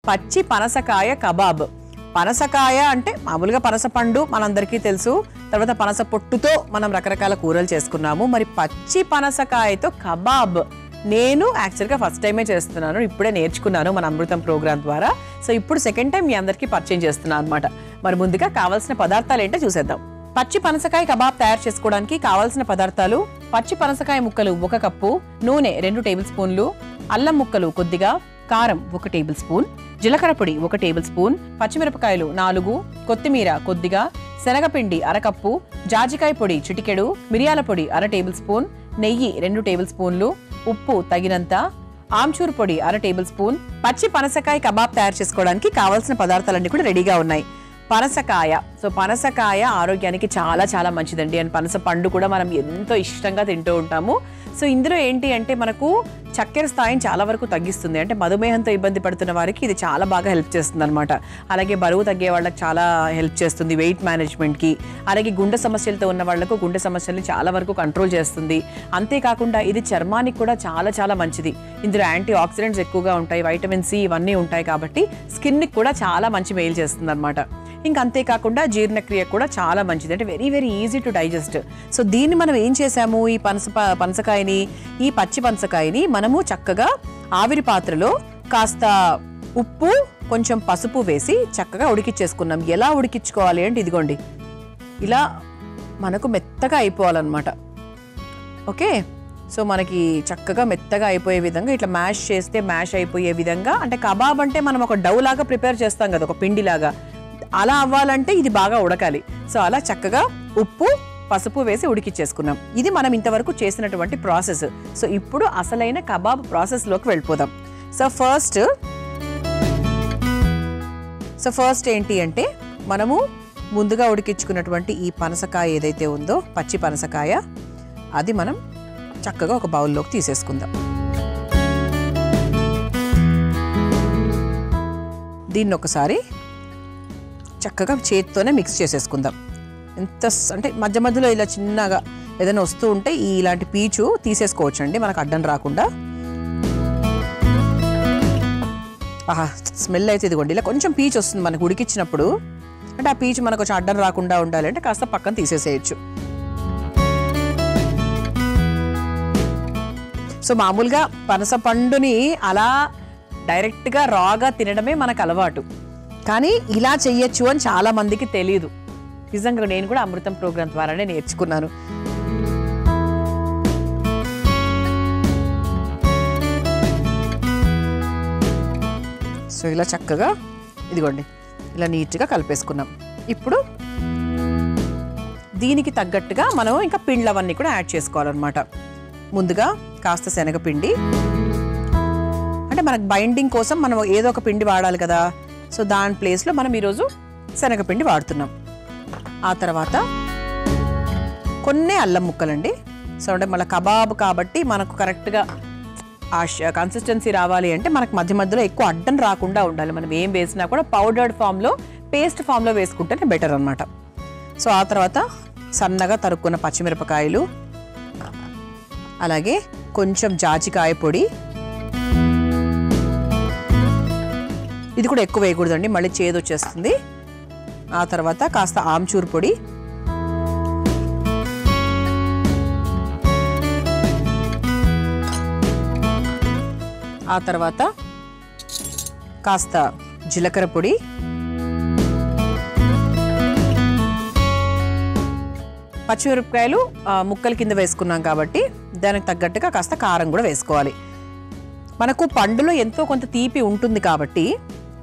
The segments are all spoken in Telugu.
పచ్చి పనసకాయ కబాబ్. పనసకాయ అంటే మామూలుగా పనస పండు మనందరికీ తెలుసు, తర్వాత పనస పొట్టుతో మనం రకరకాల కూరలు చేసుకున్నాము. మరి పచ్చి పనసకాయతో కబాబ్ నేను యాక్చువల్గా ఫస్ట్ టైమే చేస్తున్నాను, ఇప్పుడే నేర్చుకున్నాను మన అమృతం ప్రోగ్రామ్ ద్వారా. సో ఇప్పుడు సెకండ్ టైం మీ అందరికీ పరిచయం చేస్తున్నాను అనమాట. మరి ముందుగా కావాల్సిన పదార్థాలు ఏంటో చూసేద్దాం. పచ్చి పనసకాయ కబాబ్ తయారు చేసుకోవడానికి కావాల్సిన పదార్థాలు: పచ్చి పనసకాయ ముక్కలు 1 కప్పు, నూనె 2 టేబుల్ స్పూన్లు, అల్లం ముక్కలు కొద్దిగా, కారం 1 టేబుల్ స్పూన్, జీలకర్ర పొడి 1 టేబుల్ స్పూన్, పచ్చిమిరపకాయలు 4, కొత్తిమీర కొద్దిగా, శనగపిండి 1/2 కప్పు, జాజికాయ పొడి చిటికెడు, మిరియాల పొడి 1/2 టేబుల్ స్పూన్, నెయ్యి 2 టేబుల్ స్పూన్లు, ఉప్పు తగినంత, ఆమ్చూర్ పొడి 1/2 టేబుల్ స్పూన్. పచ్చి పనసకాయ కబాబ్ తయారు చేసుకోవడానికి కావాల్సిన పదార్థాలన్నీ కూడా రెడీగా ఉన్నాయి. పనసకాయ. సో పనసకాయ ఆరోగ్యానికి చాలా చాలా మంచిదండి. అండ్ పనస పండు కూడా మనం ఎంతో ఇష్టంగా తింటూ ఉంటాము. సో ఇందులో ఏంటి అంటే మనకు చక్కెర స్థాయిని చాలా వరకు తగ్గిస్తుంది. అంటే మధుమేహంతో ఇబ్బంది పడుతున్న వారికి ఇది చాలా బాగా హెల్ప్ చేస్తుంది అనమాట. అలాగే బరువు తగ్గే వాళ్ళకి చాలా హెల్ప్ చేస్తుంది, వెయిట్ మేనేజ్మెంట్కి. అలాగే గుండె సమస్యలతో ఉన్న వాళ్ళకు గుండె సమస్యల్ని చాలా వరకు కంట్రోల్ చేస్తుంది. అంతేకాకుండా ఇది చర్మానికి కూడా చాలా చాలా మంచిది. ఇందులో యాంటీ ఆక్సిడెంట్స్ ఎక్కువగా ఉంటాయి, వైటమిన్ సి ఇవన్నీ ఉంటాయి కాబట్టి స్కిన్కి కూడా చాలా మంచి మేలు చేస్తుంది అనమాట. ఇంకా అంతేకాకుండా జీర్ణక్రియ కూడా చాలా మంచిది, అంటే very very easy to digest. So దీన్ని మనం ఏం చేసాము, ఈ పనసకాయని, ఈ పచ్చి పనసకాయని మనము చక్కగా ఆవిరి పాత్రలో కాస్త ఉప్పు కొంచెం పసుపు వేసి చక్కగా ఉడికిచ్చేసుకున్నాం. ఎలా ఉడికించుకోవాలి అంటే ఇదిగోండి, ఇలా మనకు మెత్తగా అయిపోవాలన్నమాట. ఓకే, సో మనకి చక్కగా మెత్తగా అయిపోయే విధంగా ఇట్లా మ్యాష్ చేస్తే మ్యాష్ అయిపోయే విధంగా, అంటే కబాబ్ అంటే మనం ఒక డౌ లాగా ప్రిపేర్ చేస్తాం కదా, ఒక పిండిలాగా, అలా అవ్వాలంటే ఇది బాగా ఉడకాలి. సో అలా చక్కగా ఉప్పు పసుపు వేసి ఉడికిచ్చేసుకున్నాం. ఇది మనం ఇంతవరకు చేసినటువంటి ప్రాసెస్. సో ఇప్పుడు అసలైన కబాబ్ ప్రాసెస్లోకి వెళ్ళిపోదాం. సో ఫస్ట్ ఏంటి అంటే మనము ముందుగా ఉడికించుకున్నటువంటి ఈ పనసకాయ ఏదైతే ఉందో, పచ్చి పనసకాయ, అది మనం చక్కగా ఒక బౌల్లోకి తీసేసుకుందాం. దీన్ని ఒకసారి చక్కగా చేతితోనే మిక్స్ చేసేసుకుందాం. ఎంత అంటే మధ్య మధ్యలో ఇలా చిన్నగా ఏదైనా వస్తూ ఉంటే ఇలాంటి పీచు తీసేసుకోవచ్చు అండి, మనకు అడ్డం రాకుండా. ఆహా, స్మెల్ అయితే ఇదిగోండి ఇలా కొంచెం పీచు వస్తుంది మనకు ఉడికిచ్చినప్పుడు. అంటే ఆ పీచు మనకు కొంచెం అడ్డం రాకుండా ఉండాలి అంటే కాస్త పక్కన తీసేసేయచ్చు. సో మామూలుగా పనస పండుని అలా డైరెక్ట్గా రాగా తినడమే మనకు అలవాటు, కానీ ఇలా చెయ్యొచ్చు అని చాలా మందికి తెలియదు. నిజంగా నేను కూడా అమృతం ప్రోగ్రాం ద్వారానే నేర్చుకున్నాను. సో ఇలా చక్కగా ఇదిగోండి ఇలా నీట్గా కలిపేసుకున్నాం. ఇప్పుడు దీనికి తగ్గట్టుగా మనం ఇంకా పిండ్లవన్నీ కూడా యాడ్ చేసుకోవాలన్నమాట. ముందుగా కాస్త శనగపిండి, అంటే మనకు బైండింగ్ కోసం మనం ఏదో ఒక పిండి వాడాలి కదా, సో దాని ప్లేస్లో మనం ఈరోజు శనగపిండి వాడుతున్నాం. ఆ తర్వాత కొన్ని అల్లం ముక్కలండి. సో అంటే మళ్ళీ కబాబ్ కాబట్టి మనకు కరెక్ట్గా ఆ కన్సిస్టెన్సీ రావాలి అంటే మనకు మధ్య మధ్యలో ఎక్కువ అడ్డం రాకుండా ఉండాలి. మనం ఏం వేసినా కూడా పౌడర్డ్ ఫామ్లో, పేస్ట్ ఫామ్లో వేసుకుంటేనే బెటర్ అనమాట. సో ఆ తర్వాత సన్నగా తరుక్కున్న పచ్చిమిరపకాయలు, అలాగే కొంచెం జాజికాయ పొడి, ఇది కూడా ఎక్కువ వేయకూడదండి, మళ్ళీ చేదు వచ్చేస్తుంది. ఆ తర్వాత కాస్త ఆమ్చూర్ పొడి, ఆ తర్వాత కాస్త జీలకర్ర పొడి, పచ్చిమిరపకాయలు ముక్కల కింద వేసుకున్నాం కాబట్టి దానికి తగ్గట్టుగా కాస్త కారం కూడా వేసుకోవాలి. మనకు పండులో ఎంతో కొంత తీపి ఉంటుంది కాబట్టి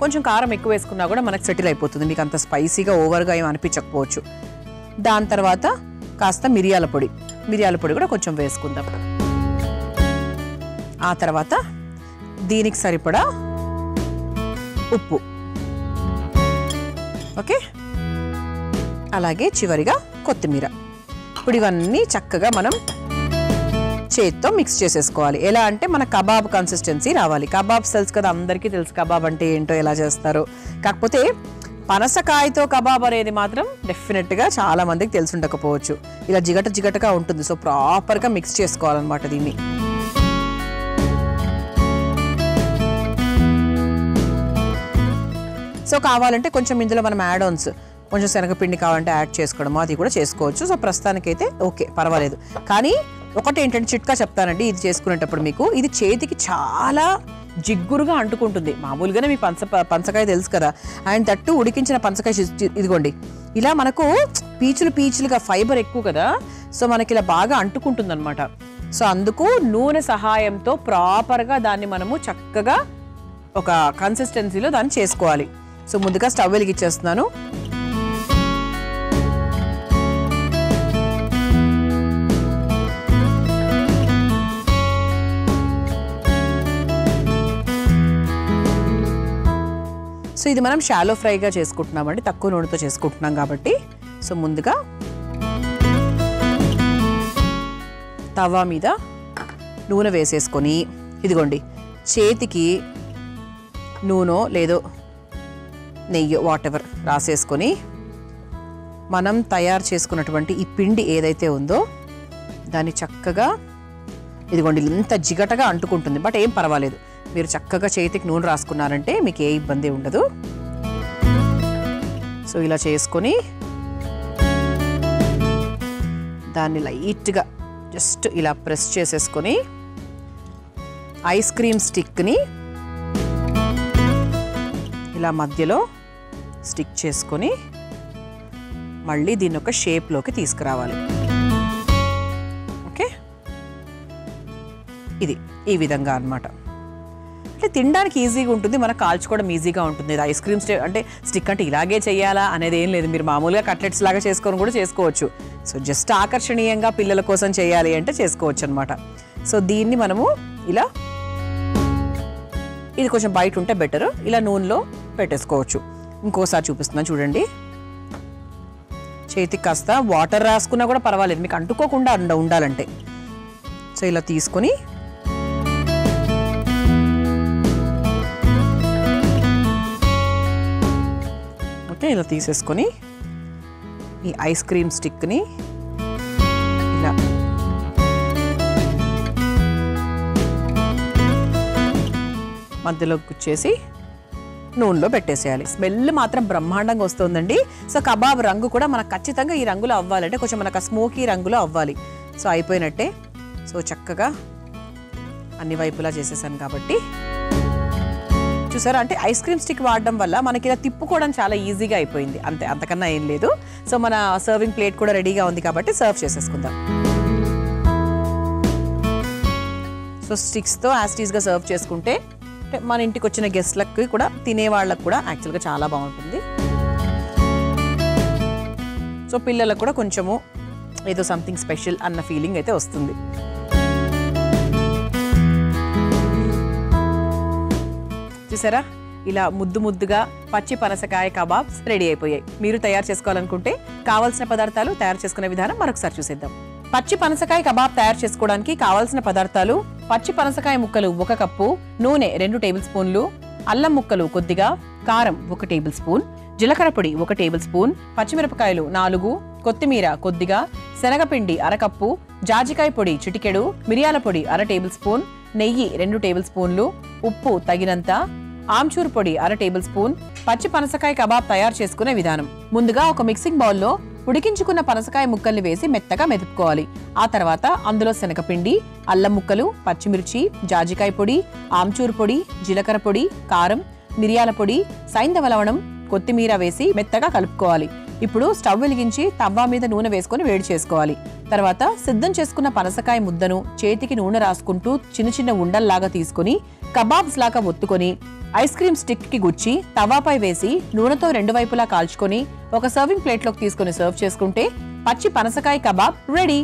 కొంచెం కారం ఎక్కువ వేసుకున్నా కూడా మనకు సెటిల్ అయిపోతుంది, మీకు అంత స్పైసీగా ఓవర్గా ఏమి అనిపించకపోవచ్చు. దాని తర్వాత కాస్త మిరియాల పొడి కూడా కొంచెం వేసుకుందాం. ఆ తర్వాత దీనికి సరిపడా ఉప్పు, ఓకే, అలాగే చివరిగా కొత్తిమీర. ఇప్పుడు ఇవన్నీ చక్కగా మనం చేత్తో మిక్స్ చేసేసుకోవాలి. ఎలా అంటే మన కబాబ్ కన్సిస్టెన్సీ రావాలి. కబాబ్ తెలుసు కదా, అందరికీ తెలుసు కబాబ్ అంటే ఏంటో, ఎలా చేస్తారో. కాకపోతే పనసకాయతో కబాబ్ అనేది మాత్రం డెఫినెట్గా చాలా మందికి తెలిసి ఉండకపోవచ్చు. ఇలా జిగటగా ఉంటుంది. సో ప్రాపర్గా మిక్స్ చేసుకోవాలన్నమాట దీన్ని. సో కావాలంటే కొంచెం ఇందులో మనం యాడ్ ఆన్స్ కొంచెం శనగపిండి కావాలంటే యాడ్ చేసుకోవడము అది కూడా చేసుకోవచ్చు. సో ప్రస్తుతానికైతే ఓకే, పర్వాలేదు. కానీ ఒకటి ఏంటంటే చిట్కా చెప్తానండి, ఇది చేసుకునేటప్పుడు మీకు ఇది చేతికి చాలా జిగ్గురుగా అంటుకుంటుంది. మామూలుగానే మీ పంచకాయ తెలుసు కదా, అండ్ తట్టు ఉడికించిన పంచకాయ ఇదిగోండి ఇలా మనకు పీచులుగా ఫైబర్ ఎక్కువ కదా, సో మనకి ఇలా బాగా అంటుకుంటుంది అనమాట. సో అందుకు నూనె సహాయంతో ప్రాపర్గా దాన్ని మనము చక్కగా ఒక కన్సిస్టెన్సీలో దాన్ని చేసుకోవాలి. సో ముందుగా స్టవ్ వెలిగించేస్తున్నాను. సో ఇది మనం షాలో ఫ్రైగా చేసుకుంటున్నామండి, తక్కువ నూనెతో చేసుకుంటున్నాం కాబట్టి. సో ముందుగా తవా మీద నూనె వేసేసుకొని ఇదిగోండి చేతికి నూనె లేదో నెయ్యి వాటెవర్ రాసేసుకొని మనం తయారు చేసుకున్నటువంటి ఈ పిండి ఏదైతే ఉందో దాన్ని చక్కగా ఇదిగోండి ఇంత జిగటగా అంటుకుంటుంది, బట్ ఏం పర్వాలేదు, మీరు చక్కగా చేతికి నూనె రాసుకున్నారంటే మీకు ఏ ఇబ్బంది ఉండదు. సో ఇలా చేసుకొని దాన్ని లైట్గా జస్ట్ ఇలా ప్రెస్ చేసేసుకొని ఐస్ క్రీమ్ స్టిక్ని ఇలా మధ్యలో స్టిక్ చేసుకొని మళ్ళీ దీన్ని ఒక షేప్లోకి తీసుకురావాలి. ఓకే, ఇది ఈ విధంగా అన్నమాట. అంటే తినడానికి ఈజీగా ఉంటుంది, మనకు కాల్చుకోవడం ఈజీగా ఉంటుంది. ఇది ఐస్ క్రీమ్ అంటే స్టిక్ అంటే ఇలాగే చేయాలా అనేది ఏం లేదు, మీరు మామూలుగా కట్లెట్స్ లాగా చేసుకొని కూడా చేసుకోవచ్చు. సో జస్ట్ ఆకర్షణీయంగా పిల్లల కోసం చేయాలి అంటే చేసుకోవచ్చు అనమాట. సో దీన్ని మనము ఇలా ఇది కొంచెం బయట ఉంటే బెటర్, ఇలా నూనెలో పెట్టేసుకోవచ్చు. ఇంకోసారి చూపిస్తున్నాను చూడండి, చేతికి కాస్త వాటర్ రాసుకున్నా కూడా పర్వాలేదు, మీకు అంటుకోకుండా ఉండాలంటే. సో ఇలా తీసుకొని ఓకే ఇలా తీసేసుకొని ఈ ఐస్ క్రీమ్ స్టిక్ని ఇలా మధ్యలో గుచ్చేసి నూనెలో పెట్టేసేయాలి. స్మెల్ మాత్రం బ్రహ్మాండంగా వస్తుందండి. సో కబాబ్ రంగు కూడా మనకు ఖచ్చితంగా ఈ రంగులో అవ్వాలంటే కొంచెం మనకు స్మోకీ రంగులో అవ్వాలి. సో అయిపోయినట్టే. సో చక్కగా అన్ని వైపులా చేసేసాను కాబట్టి చూసారా, అంటే ఐస్ క్రీమ్ స్టిక్ వాడడం వల్ల మనకి ఇలా తిప్పుకోవడం చాలా ఈజీగా అయిపోయింది, అంతే, అంతకన్నా ఏం లేదు. సో మన సర్వింగ్ ప్లేట్ కూడా రెడీగా ఉంది కాబట్టి సర్వ్ చేసేసుకుందాం. సో స్టిక్స్తో యాస్టీస్గా సర్వ్ చేసుకుంటే మన ఇంటికి వచ్చిన గెస్ట్లకి కూడా తినే వాళ్ళకి కూడా యాక్చువల్గా చాలా బాగుంటుంది. సో పిల్లలకు కూడా కొంచెము ఏదో సంథింగ్ స్పెషల్ అన్న ఫీలింగ్ అయితే వస్తుంది. చూసారా, ఇలా ముద్దుగా పచ్చి పనసకాయ కబాబ్స్ రెడీ అయిపోయాయి. మీరు తయారు చేసుకోవాలనుకుంటే కావాల్సిన పదార్థాలు, తయారు చేసుకునే విధానం మరొకసారి చూసేద్దాం. పచ్చి పనసకాయ కబాబ్ తయారు చేసుకోవడానికి కావాల్సిన పదార్థాలు: పచ్చి పనసకాయ ముక్కలు 1 కప్పు, నూనె 2 టేబుల్ స్పూన్లు, అల్లం ముక్కలు కొద్దిగా, కారం 1 టేబుల్ స్పూన్, జీలకర్ర పొడి 1 టేబుల్ స్పూన్, పచ్చిమిరపకాయలు 4, కొత్తిమీర కొద్దిగా, శనగపిండి 1/2 కప్పు, జాజికాయ పొడి చిటికెడు, మిరియాల పొడి 1/2 టేబుల్ స్పూన్, నెయ్యి 2 టేబుల్ స్పూన్లు, ఉప్పు తగినంత, ఆమ్చూర్ పొడి 1/2 టేబుల్ స్పూన్. పచ్చి పనసకాయ కబాబ్ తయారు చేసుకునే విధానం: ముందుగా ఒక మిక్సింగ్ బౌల్లో ఉడికించుకున్న పనసకాయ ముక్కల్ని వేసి మెత్తగా మెదుపుకోవాలి. ఆ తర్వాత అందులో శనగపిండి, అల్లం ముక్కలు, పచ్చిమిర్చి, జాజికాయ పొడి, ఆమ్చూర్ పొడి, జీలకర్ర పొడి, కారం, మిరియాల పొడి, సైంధవ లవణం, కొత్తిమీర వేసి మెత్తగా కలుపుకోవాలి. ఇప్పుడు స్టవ్ వెలిగించి తవ్వ మీద నూనె వేసుకొని వేడి చేసుకోవాలి. తర్వాత సిద్ధం చేసుకున్న పనసకాయ ముద్దను చేతికి నూనె రాసుకుంటూ చిన్న ఉండల్లాగా తీసుకుని కబాబ్స్ లాగా ఒత్తుకొని ఐస్ క్రీమ్ స్టిక్ కి గుచ్చి తవాపై వేసి నూనెతో 2 వైపులా కాల్చుకొని ఒక సర్వింగ్ ప్లేట్లోకి తీసుకుని సర్వ్ చేసుకుంటే పచ్చి పనసకాయ కబాబ్ రెడీ.